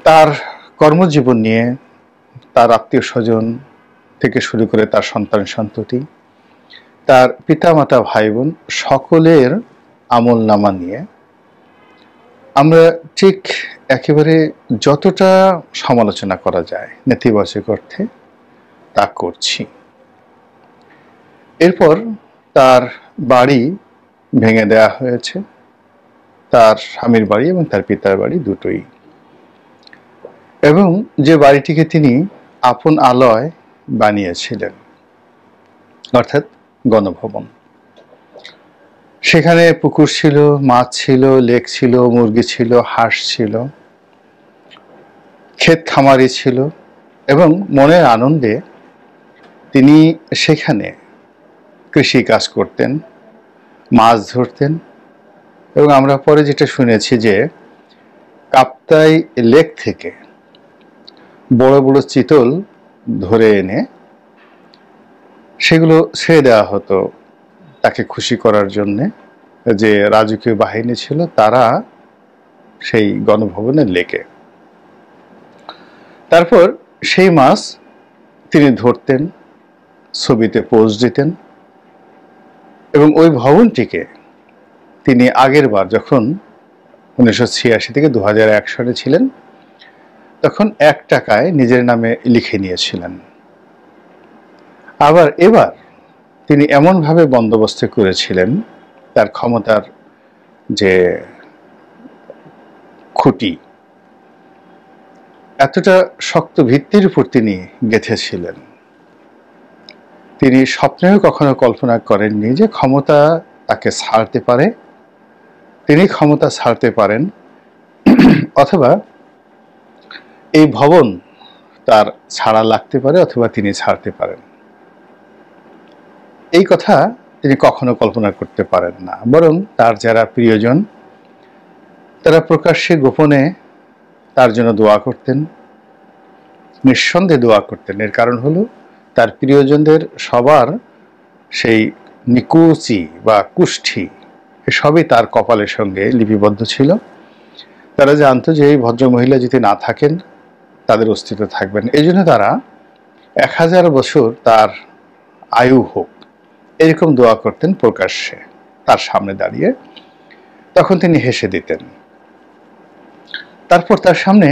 তার কর্মজীবন নিয়ে তার আত্মীয়-স্বজন থেকে শুরু করে তার সন্তান-সন্ততি, তার পিতামাতা, ভাই-বোন সকলের আমলনামা নিয়ে আমরা ঠিক একেবারে যতটা সমালোচনা করা যায় নেতিবাচক অর্থে তা করছি। এরপর তার বাড়ি ভেঙে দেয়া হয়েছে, তার স্বামীর বাড়ি এবং তার পিতার বাড়ি দুটোই। এবং যে বাড়িটিকে তিনি আপন আলয় বানিয়েছিলেন, অর্থাৎ গণভবন, সেখানে পুকুর ছিল, মাছ ছিল, লেক ছিল, মুরগি ছিল, হাঁস ছিল, ক্ষেত খামারি ছিল এবং মনের আনন্দে তিনি সেখানে কৃষি কাজ করতেন, মাছ ধরতেন। এবং আমরা পরে যেটা শুনেছি যে কাপ্তাই লেক থেকে বড় বড় চিতল ধরে এনে সেগুলো ছেড়ে দেওয়া হতো তাকে খুশি করার জন্যে। যে রাজকীয় বাহিনী ছিল তারা সেই গণভবনের লেকে, তারপর সেই মাছ তিনি ধরতেন, ছবিতে পোজ দিতেন এবং ওই ভবনটিকে তিনি আগের বার যখন 1986 থেকে 2001 সালে ছিলেন তখন 1 টাকায় নিজের নামে লিখে নিয়েছিলেন। আবার এবার তিনি এমনভাবে বন্দোবস্ত করেছিলেন, তার ক্ষমতার যে খুঁটি এতটা শক্ত ভিত্তির উপর তিনি গেঁথেছিলেন, তিনি স্বপ্নেও কখনো কল্পনা করেননি যে ক্ষমতা তাকে ছাড়তে পারে, তিনি ক্ষমতা ছাড়তে পারেন অথবা এই ভবন তার ছাড়া লাগতে পারে অথবা তিনি ছাড়তে পারেন। এই কথা তিনি কখনো কল্পনা করতে পারেন না, বরং তার যারা প্রিয়জন তারা প্রকাশ্যে গোপনে তার জন্য দোয়া করতেন, নিঃসন্দেহে দোয়া করতেন। এর কারণ হলো তার প্রিয়জনদের সবার সেই নিকুচি বা কুষ্ঠি সবই তার কপালের সঙ্গে লিপিবদ্ধ ছিল। তারা জানতো যে এই ভদ্রমহিলা যদি না থাকেন তাদের অস্তিত্ব থাকবে না। এই জন্য তারা 1000 বছর তার আয়ু হোক এরকম দোয়া করতেন প্রকাশ্যে তার সামনে দাঁড়িয়ে। তখন তিনি হেসে দিতেন। তারপর তার সামনে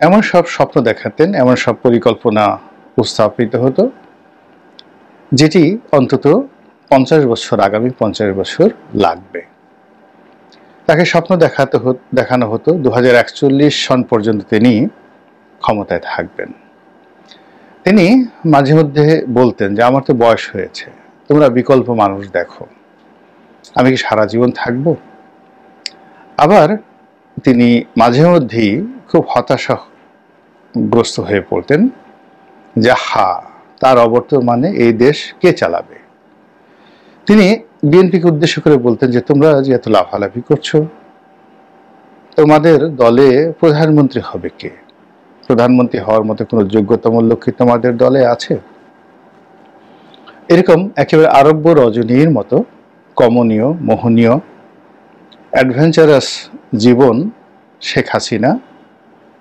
এমন সব স্বপ্ন দেখাতেন, এমন সব পরিকল্পনা উপস্থাপিত হতো যেটি অন্তত 50 বছর, আগামী 50 বছর লাগবে। তাকে স্বপ্ন দেখানো হতো 2041 সন পর্যন্ত তিনি ক্ষমতায় থাকবেন। তিনি মাঝে মধ্যে বলতেন যে আমার তো বয়স হয়েছে, তোমরা বিকল্প মানুষ দেখো, আমি কি সারা জীবন থাকবো? আবার তিনি মাঝে মধ্যেই খুব হতাশাগ্রস্ত হয়ে পড়তেন যে তার অবর্তমানে এই দেশ কে চালাবে। তিনি বিএনপিকে উদ্দেশ্য করে বলতেন যে তোমরা যে এত লাফালাফি করছো, তোমাদের দলে প্রধানমন্ত্রী হবে কে? প্রধানমন্ত্রী হওয়ার মতো কোনো যোগ্যতম লোক কি তোমাদের দলে আছে? এরকম একেবারে আরব্য রজনীর মতো কমনীয়, মোহনীয়, অ্যাডভেঞ্চারাস জীবন শেখ হাসিনা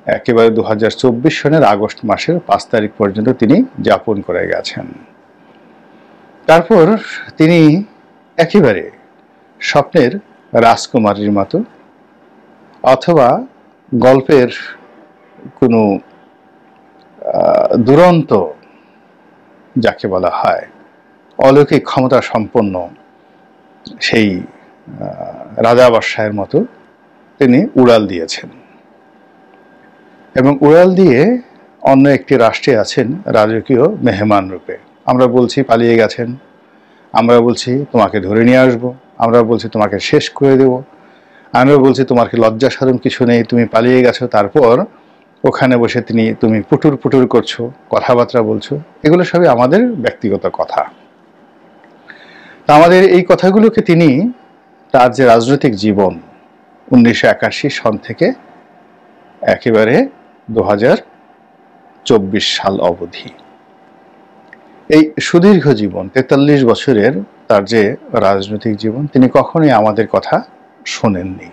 একেবারে 2024 সনের আগস্ট মাসের 5 তারিখ পর্যন্ত তিনি যাপন করে গেছেন। তারপর তিনি একেবারে স্বপ্নের রাজকুমারীর মতো অথবা গল্পের কোনো দুরন্ত, যাকে বলা হয় অলৌকিক ক্ষমতা সম্পন্ন সেই রাজা বাদশাহের মতো তিনি উড়াল দিয়েছেন এবং উড়াল দিয়ে অন্য একটি রাষ্ট্রে আছেন রাজকীয় মেহমান রূপে। আমরা বলছি পালিয়ে গেছেন, আমরা বলছি তোমাকে ধরে নিয়ে আসবো, আমরা বলছি তোমাকে শেষ করে দেব, আমরা বলছি তোমার কি লজ্জা শরম কিছু নেই, তুমি পালিয়ে গেছো। তারপর ওখানে বসে তুমি পুটুর পুটুর করছো, কথাবার্তা বলছো। এগুলো সবই আমাদের ব্যক্তিগত কথা। আমাদের এই কথাগুলোকে তিনি তার যে রাজনৈতিক জীবন 1981 সন থেকে একেবারে 2024 সাল অবধি, এই সুদীর্ঘ জীবন 43 বছরের তার যে রাজনৈতিক জীবন, তিনি কখনোই আমাদের কথা শোনেননি।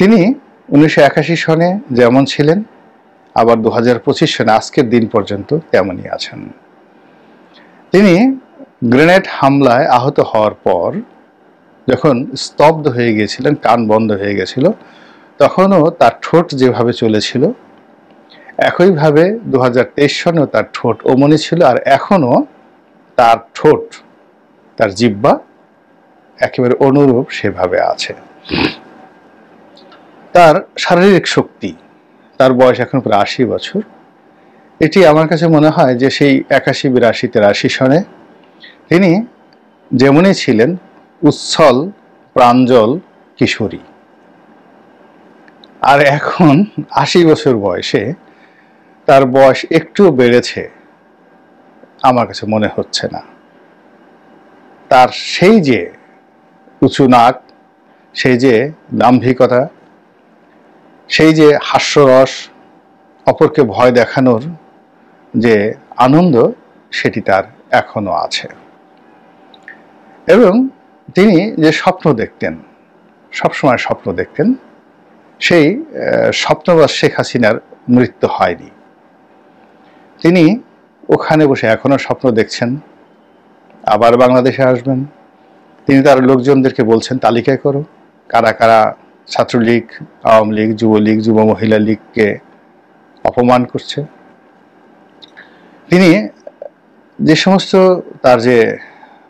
তিনি 1981 সনে যেমন ছিলেন, আবার 2025 সনে আজকের দিন পর্যন্ত তেমনই আছেন। তিনি গ্রেনেড হামলায় আহত হওয়ার পর যখন স্তব্ধ হয়ে গিয়েছিলেন, কান বন্ধ হয়ে গেছিল, তখনও তার ঠোঁট যেভাবে চলেছিল, একইভাবে 2023 সনেও তার ঠোঁট অমনি ছিল, আর এখনও তার ঠোঁট, তার জিহ্বা একেবারে অনুরূপ সেভাবে আছে। তার শারীরিক শক্তি, তার বয়স এখন প্রায় 80 বছর। এটি আমার কাছে মনে হয় যে সেই 81, 82, 83 সনে তিনি যেমনই ছিলেন উচ্ছল প্রাঞ্জল কিশোরী, আর এখন 80 বছর বয়সে তার বয়স একটু বেড়েছে আমার কাছে মনে হচ্ছে না। তার সেই যে উঁচু নাক, সেই যে দাম্ভিকতা, সেই যে হাস্যরস, অপরকে ভয় দেখানোর যে আনন্দ, সেটি তার এখনো আছে। এবং তিনি যে স্বপ্ন দেখতেন, সবসময় স্বপ্ন দেখতেন, সেই স্বপ্নবাস শেখ হাসিনার মৃত্যু হয়নি। তিনি ওখানে বসে এখনো স্বপ্ন দেখছেন আবার বাংলাদেশে আসবেন। তিনি তার লোকজনদেরকে বলছেন তালিকায় করো কারা কারা ছাত্রলীগ, আওয়ামী লীগ, যুবলীগ, যুব মহিলা লীগকে অপমান করছে। তিনি যে সমস্ত তার যে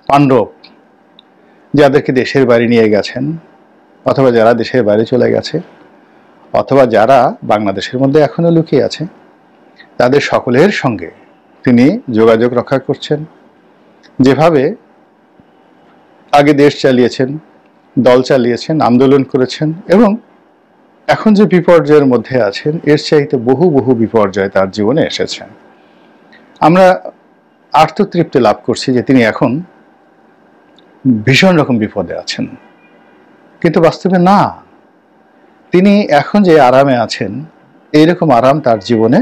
পাণ্ডব, যাদেরকে দেশের বাইরে নিয়ে গেছেন, অথবা যারা দেশের বাইরে চলে গেছে, অথবা যারা বাংলাদেশের মধ্যে এখনো লুকিয়ে আছে, তাদের সকলের সঙ্গে তিনি যোগাযোগ রক্ষা করছেন। যেভাবে আগে দেশ চালিয়েছেন, দল চালিয়েছেন, আন্দোলন করেছেন, এবং এখন যে বিপর্যয়ের মধ্যে আছেন, এর চাইতে বহু বহু বিপর্যয় তার জীবনে এসেছে। আমরা আত্মতৃপ্তি লাভ করছি যে তিনি এখন ভীষণ রকম বিপদে আছেন, কিন্তু বাস্তবে না। তিনি এখন যে আরামে আছেন, এইরকম আরাম তার জীবনে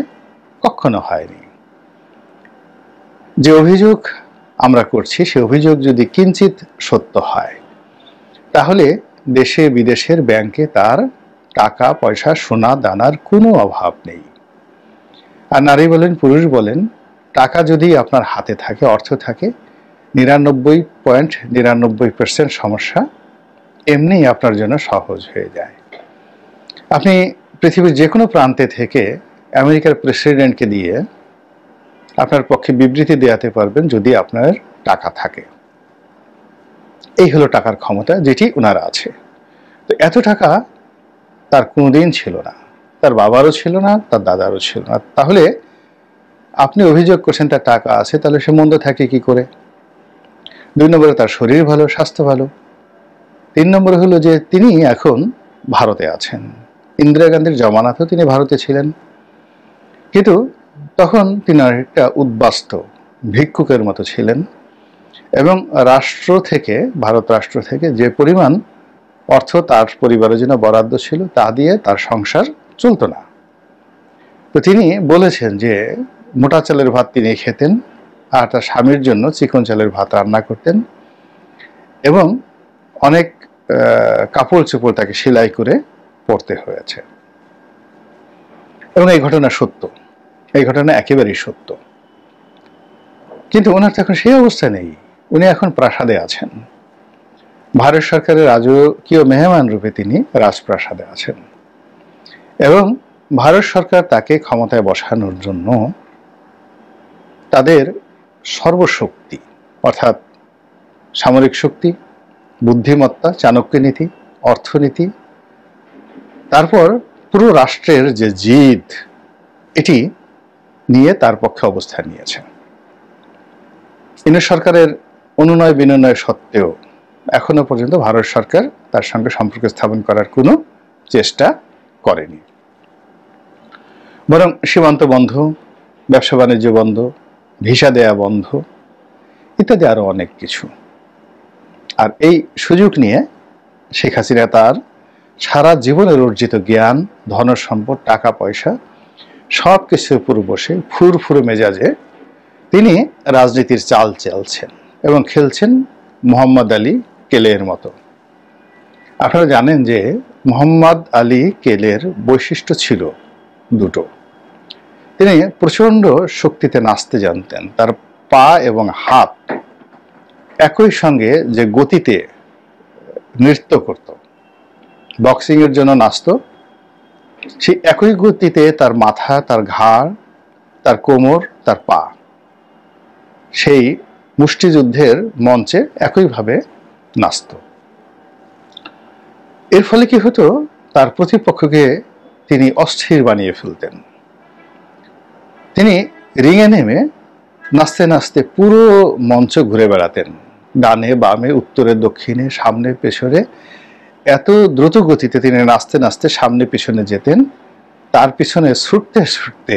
কখনো হয়নি। যে অভিযোগ আমরা করছি, সে অভিযোগ যদি কিঞ্চিত সত্য হয়, তাহলে দেশে বিদেশের ব্যাংকে তার টাকা পয়সা, সোনা দানার কোনো অভাব নেই। আর নারী বলেন পুরুষ বলেন, টাকা যদি আপনার হাতে থাকে, অর্থ থাকে, 99.99% সমস্যা এমনিই আপনার জন্য সহজ হয়ে যায়। আপনি পৃথিবীর যে কোনো প্রান্তে থেকে আমেরিকার প্রেসিডেন্টকে দিয়ে আপনার পক্ষে বিবৃতি দেওয়াতে পারবেন, যদি আপনার টাকা থাকে। এই হলো টাকার ক্ষমতা, যেটি ওনার আছে। তো এত টাকা তার কোনোদিন ছিল না, তার বাবারও ছিল না, তার দাদারও ছিল না। তাহলে আপনি অভিযোগ করছেন তার টাকা আছে, তাহলে সে মন্দ থাকে কি করে? 2 নম্বরে তার শরীর ভালো, স্বাস্থ্য ভালো। 3 নম্বরে হলো যে তিনি এখন ভারতে আছেন। ইন্দিরা গান্ধীর জমানাতেও তিনি ভারতে ছিলেন, কিন্তু তখন তিনি একটা উদ্বাস্ত ভিক্ষুকের মতো ছিলেন, এবং রাষ্ট্র থেকে, ভারত রাষ্ট্র থেকে যে পরিমাণ অর্থ তার পরিবারের জন্য বরাদ্দ ছিল, তা দিয়ে তার সংসার চলত না। তো তিনি বলেছেন যে মোটা চালের ভাত তিনি খেতেন, আর তার স্বামীর জন্য চিকন চালের ভাত রান্না করতেন, এবং অনেক কাপড় চোপড় তাকে সেলাই করে পরতে হয়েছে। এবং এই ঘটনা সত্য, এই ঘটনা একেবারেই সত্য। কিন্তু ওনার তো এখন সেই অবস্থা নেই। উনি এখন প্রাসাদে আছেন, ভারত সরকারের রাজকীয় মেহমান রূপে তিনি রাজপ্রাসাদে আছেন, এবং ভারত সরকার তাকে ক্ষমতায় বসানোর জন্য তাদের সর্বশক্তি, অর্থাৎ সামরিক শক্তি, বুদ্ধিমত্তা, চাণক্যনীতি, অর্থনীতি, তারপর পুরো রাষ্ট্রের যে জিদ, এটি নিয়ে তার পক্ষে অবস্থান নিয়েছে। ইনি সরকারের অনুনয় বিনয় সত্ত্বেও এখনো পর্যন্ত ভারত সরকার তার সঙ্গে সম্পর্ক স্থাপন করার কোনো চেষ্টা করেনি, বরং সীমান্ত বন্ধ, ব্যবসা বাণিজ্য বন্ধ, ভিসা দেয়া বন্ধ, ইত্যাদি আরো অনেক কিছু। আর এই সুযোগ নিয়ে শেখ হাসিনা তার সারা জীবনের অর্জিত জ্ঞান, ধন সম্পদ, টাকা পয়সা সব কিছুর উপর বসে ফুরফুরে মেজাজে তিনি রাজনীতির চাল চালছেন এবং খেলছেন মোহাম্মদ আলী কেলের মতো। আপনারা জানেন যে মোহাম্মদ আলী কেলের বৈশিষ্ট্য ছিল দুটো। তিনি প্রচণ্ড শক্তিতে নাচতে জানতেন। তার পা এবং হাত একই সঙ্গে যে গতিতে নৃত্য করত, বক্সিংয়ের জন্য নাচত, সেই একই গতিতে তার মাথা, তার ঘাড়, তার কোমর, তার পা সেই মুষ্টিযুদ্ধের মঞ্চে একইভাবে নাচত। এর ফলে কি হতো, তার প্রতিপক্ষকে তিনি অস্থির বানিয়ে ফেলতেন। তিনি রিংয়ে নেমে নাচতে নাচতে পুরো মঞ্চ ঘুরে বেড়াতেন, ডানে বামে, উত্তরে দক্ষিণে, সামনে পেছনে। এত দ্রুত গতিতে তিনি নাচতে নাচতে সামনে পিছনে যেতেন। তার পিছনে ছুটতে ছুটতে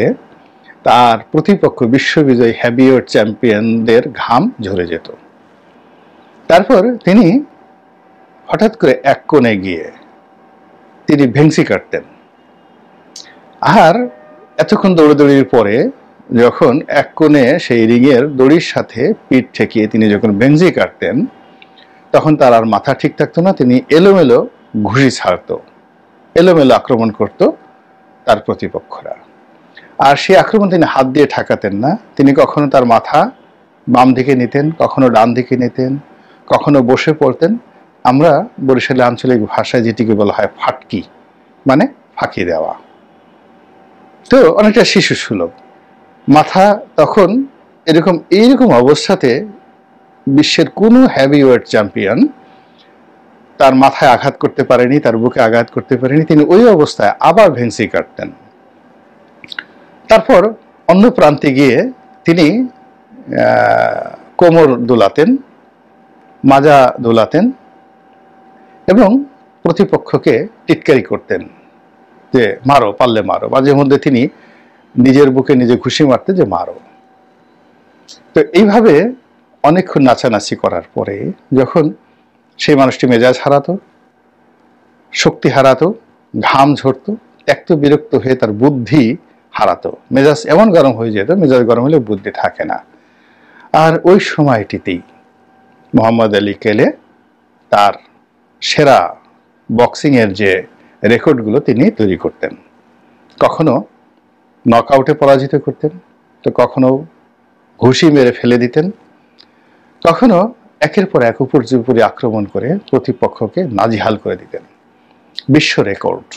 তার প্রতিপক্ষ বিশ্ববিজয়ী হেভিওয়েট চ্যাম্পিয়নদের ঘাম ঝরে যেত। তারপর তিনি হঠাৎ করে এক কোণে গিয়ে তিনি ভেংসি কাটতেন। আর এতক্ষণ দৌড়াদৌড়ির পরে যখন এক কোণে সেই রিংয়ের দড়ির সাথে পিঠ ঠেকিয়ে তিনি যখন ভেংসি কাটতেন, তখন তার আর মাথা ঠিক থাকতো না। তিনি এলোমেলো ঘুষি ছাড়তো, এলোমেলো আক্রমণ করত তার প্রতিপক্ষরা। আর সেই আক্রমণ তিনি হাত দিয়ে ঠেকাতেন না। তিনি কখনো তার মাথা বাম দিকে নিতেন, কখনো ডান দিকে নিতেন, কখনো বসে পড়তেন। আমরা বরিশালের আঞ্চলিক ভাষায় যেটিকে বলা হয় ফাটকি, মানে ফাঁকি দেওয়া। তো অনেকটা শিশু সুলভ মাথা। তখন এইরকম অবস্থাতে বিশ্বের কোনো হেভিওয়েট চ্যাম্পিয়ন তার মাথায় আঘাত করতে পারেনি, তার বুকে আঘাত করতে পারেনি। তিনি ওই অবস্থায় আবার ভেংসি কাটতেন। তারপর অন্য প্রান্তে গিয়ে তিনি কোমর দোলাতেন, মাজা দোলাতেন এবং প্রতিপক্ষকে টিটকারি করতেন যে মারো, পারলে মারো। মাঝে মধ্যে তিনি নিজের বুকে নিজে ঘুষি মারতেন যে মারো। তো এইভাবে অনেকক্ষণ নাচানাচি করার পরে যখন সেই মানুষটি মেজাজ হারাতো, শক্তি হারাতো, ঘাম ঝরতো, ত্যক্ত বিরক্ত হয়ে তার বুদ্ধি হারাতো, মেজাজ এমন গরম হয়ে যেত, মেজাজ গরম হলে বুদ্ধি থাকে না। আর ওই সময়টিতেই মোহাম্মদ আলী কেলে তার সেরা বক্সিংয়ের যে রেকর্ডগুলো তিনি তৈরি করতেন। কখনো নকআউটে পরাজিত করতেন, তো কখনো ঘুষি মেরে ফেলে দিতেন, কখনো একের পর এক উপর্যুপরি আক্রমণ করে প্রতিপক্ষকে নাজেহাল করে দিতেন। বিশ্ব রেকর্ড।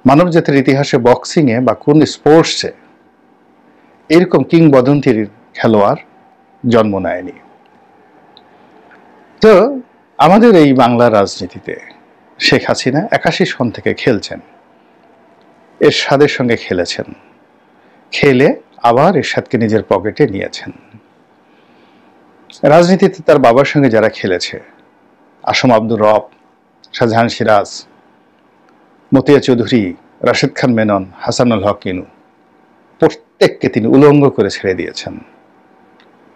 মানব জাতির ইতিহাসে বক্সিংয়ে বা কোন স্পোর্টসে এরকম কিংবদন্তির খেলোয়াড় জন্ম নেয়নি। তো আমাদের এই বাংলার রাজনীতিতে শেখ হাসিনা 81 সন থেকে খেলছেন, এরশাদের সঙ্গে খেলেছেন, খেলে আবার এরশাদকে নিজের পকেটে নিয়েছেন। রাজনীতিতে তার বাবার সঙ্গে যারা খেলেছে, আসম আব্দুর রব, শাহজাহান সিরাজ, মতিয়া চৌধুরী, রাশেদ খান মেনন, হাসানুল হক ইনু, প্রত্যেককে তিনি উলঙ্গ করে ছেড়ে দিয়েছেন।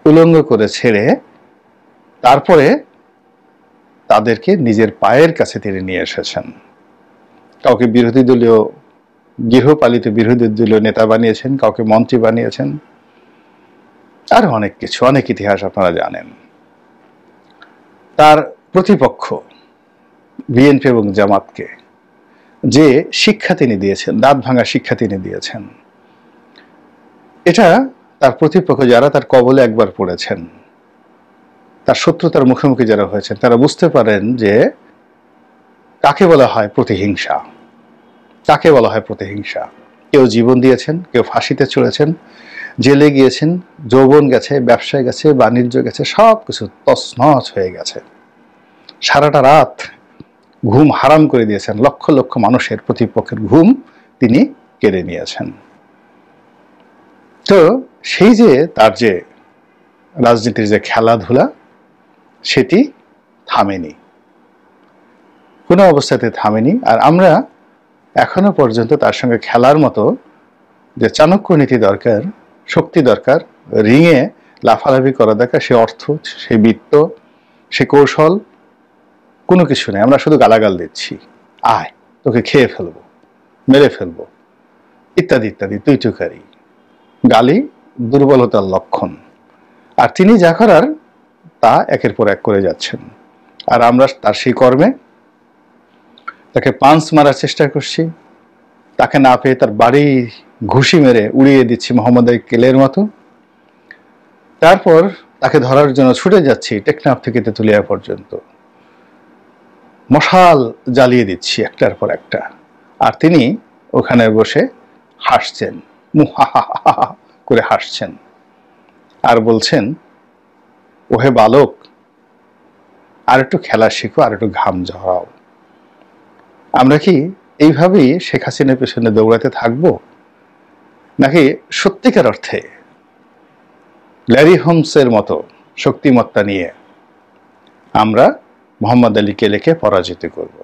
উলঙ্গ করে ছেড়ে তারপরে তাদেরকে নিজের পায়ের কাছে তিনি নিয়ে এসেছেন। কাউকে বিরোধী দলীয়, গৃহপালিত বিরোধী দলীয় নেতা বানিয়েছেন, কাউকে মন্ত্রী বানিয়েছেন, আর অনেক কিছু, অনেক ইতিহাস আপনারা জানেন। তার প্রতিপক্ষ বিএনপি এবং জামাতকে যে শিক্ষা তিনি দিয়েছেন, দাঁত ভাঙা শিক্ষা তিনি দিয়েছেন, এটা তার প্রতিপক্ষ যারা তার কবলে একবার পড়েছেন, তার শত্রুতার মুখোমুখি যারা হয়েছেন, তারা বুঝতে পারেন যে কাকে বলা হয় প্রতিহিংসা, কাকে বলা হয় প্রতিহিংসা। কেউ জীবন দিয়েছেন, কেউ ফাঁসিতে চড়েছেন, জেলে গিয়েছেন, যৌবন গেছে, ব্যবসায় গেছে, বাণিজ্য গেছে, সব কিছু তছনছ হয়ে গেছে। সারাটা রাত ঘুম হারাম করে দিয়েছেন, লক্ষ লক্ষ মানুষের প্রতিপক্ষের ঘুম তিনি কেড়ে নিয়েছেন। তো সেই যে তার যে রাজনীতির যে খেলাধুলা, সেটি থামেনি, কোনো অবস্থাতে থামেনি। আর আমরা এখনো পর্যন্ত তার সঙ্গে খেলার মতো যে চাণক্য নীতি দরকার, শক্তি দরকার, রিংয়ে লাফালাফি করা দরকার, সে অর্থ, সে বিত্ত, সে কৌশল কোনো কিছু নেই। আমরা শুধু গালাগাল দিচ্ছি, আয় তোকে খেয়ে ফেলবো, মেরে ফেলবো, ইত্যাদি ইত্যাদি তুইটুকারি গালি দুর্বলতার লক্ষণ। আর তিনি যা করার তা একের পর এক করে যাচ্ছেন। আর আমরা তার সেই কর্মে তাকে পাঞ্চ মারার চেষ্টা করছি, তাকে না পেয়ে তার বাড়ি ঘুষি মেরে উড়িয়ে দিচ্ছি মোহাম্মদ আলী কেলের মতো। তারপর তাকে ধরার জন্য ছুটে যাচ্ছি টেকনাফ থেকে তেঁতুলিয়া পর্যন্ত, মশাল জ্বালিয়ে দিচ্ছি একটার পর একটা, আর তিনি ওখানে বসে হাসছেন, মুহাহাহা করে হাসছেন আর বলছেন, ওহে বালক, আর একটু খেলা শিখো, আর একটু ঘাম ঝরাও। আমরা কি এইভাবেই শেখ হাসিনার পেছনে দৌড়াতে থাকবো, নাকি সত্যিকার অর্থে ল্যারি হোমসের মতো শক্তিমত্তা নিয়ে আমরা মোহাম্মদ আলী কেলেকে পরাজিত করব?